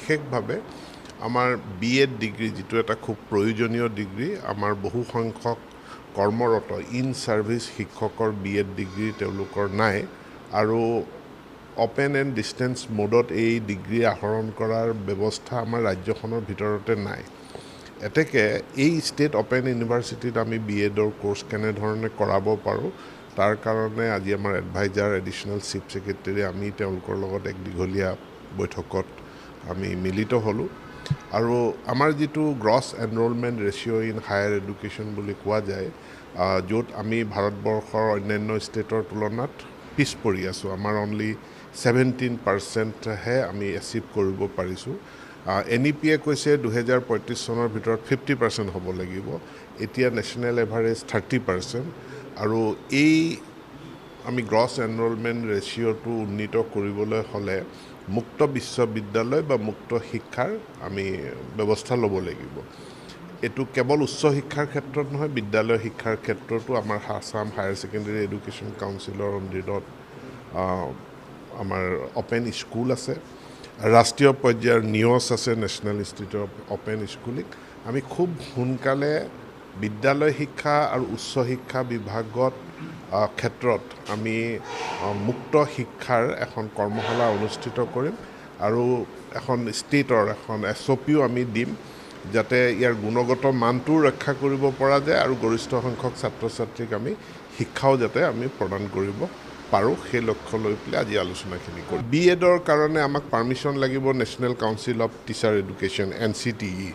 বিশেষভাৱে আমাৰ B.ed degree যেটো এটা খুব প্ৰয়োজনীয় ডিগ্ৰী আমাৰ বহু সংখ্যক কৰ্মৰত ইন সাৰ্ভিস শিক্ষকৰ B.ed ডিগ্ৰী তেওঁলোকৰ নাই আৰু ওপেন এণ্ড ডিষ্টেন্স মোডত এই ডিগ্ৰী আহৰণ কৰাৰ ব্যৱস্থা আমাৰ ৰাজ্যখনৰ ভিতৰতে নাই এতেকে এই ষ্টেট ওপেন ইউনিভাৰ্চিটিত আমি B.edৰ কোৰ্স কেনেধৰণে কৰাব পাৰোঁ তাৰ কাৰণে আজি আমাৰ এডভাইজাৰ এডিশনাল চিফ সেক্ৰেটাৰী আমি তেওঁলোকৰ লগত এক দীঘলীয়া বৈঠকত আমি মিলিত হলো আৰু আমাৰ যেটো gross enrolment ratio in higher education বুলি কোৱা যায় য'ত আমি ভাৰতবৰ্ষৰ অন্যান্য ষ্টেটৰ তুলনাত পিছ পৰি আছো আমাৰ অনলি 17% হে আমি এচিভ কৰিব পাৰিছো NEP-এ কৈছে 2035 চনৰ ভিতৰত 50% হ'ব লাগিব এতিয়া নেশনেল এভাৰেজ 30% আৰু এই আমি গ্ৰছ এনৰোলমেন্ট ৰেশিওটো উন্নীত কৰিবলৈ হলে মুক্ত বিশ্ববিদ্যালয় বা মুক্ত শিক্ষাৰ আমি ব্যৱস্থা ল'ব লাগিব এটো কেৱল উচ্চ শিক্ষাৰ ক্ষেত্ৰত নহয় বিদ্যালয় শিক্ষাৰ ক্ষেত্ৰতো আমাৰ আসাম হায়াৰ সেকেন্ডাৰী এডুকেশ্যন কাউন্সিলৰ অধীনত আমাৰ ওপেন স্কুল আছে ৰাষ্ট্ৰীয় পৰ্যায়ৰ নিয়স আছে national institute of open schooling আমি খুব সোনকালে বিদ্যালয় শিক্ষা আৰু উচ্চ শিক্ষা বিভাগত ক্ষেত্ৰত আমি মুক্ত শিক্ষাৰ এখন কৰ্মশালা অনুষ্ঠিত কৰিম আৰু এখন ষ্টেটৰ এখন SOPও আমি দিম যাতে ইয়াৰ গুণগত মানটো ৰক্ষা কৰিব পৰা যায় আৰু গৰিষ্ঠ সংখ্যক ছাত্ৰ ছাত্ৰীক আমি শিক্ষাও যাতে আমি প্ৰদান কৰিব পাৰো সেই লক্ষ্য লৈ পেলাই আজি আলোচনাখিনি কৰিম B.edৰ কাৰণে আমাক পাৰমিশন লাগিব national council of teacher education NCTE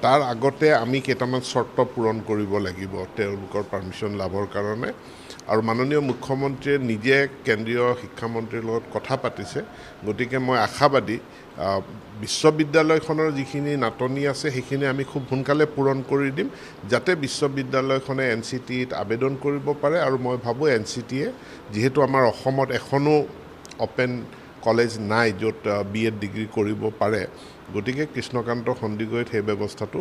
তাৰ আগতে আমি কেইটামান শৰ্ত পূৰণ কৰিব লাগিব তেওঁলোকৰ পাৰমিশন লাভৰ কাৰণে আৰু মাননীয় মুখ্যমন্ত্ৰীয়ে নিজে কেন্দ্ৰীয় শিক্ষা মন্ত্ৰীৰ লগত কথা পাতিছে গতিকে মই আশাবাদী বিশ্ববিদ্যালয়খনৰ যিখিনি নাটনি আছে সেইখিনি আমি খুব সোনকালে পূৰণ কৰি দিম যাতে বিশ্ববিদ্যালয়খনে NCTEত আবেদন কৰিব পাৰে আৰু মই ভাবো NCTE যেহেতু আমাৰ অসমত এখনো ওপেন কলেজ নাই য'ত B.ed ডিগ্ৰী কৰিব পাৰে গতিকে কৃষ্ণকান্ত সন্দিগৈত সেই ব্যৱস্থাটো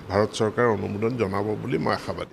ভাৰত চৰকাৰ অনুমোদন জনাব বুলি মই আশাবাদী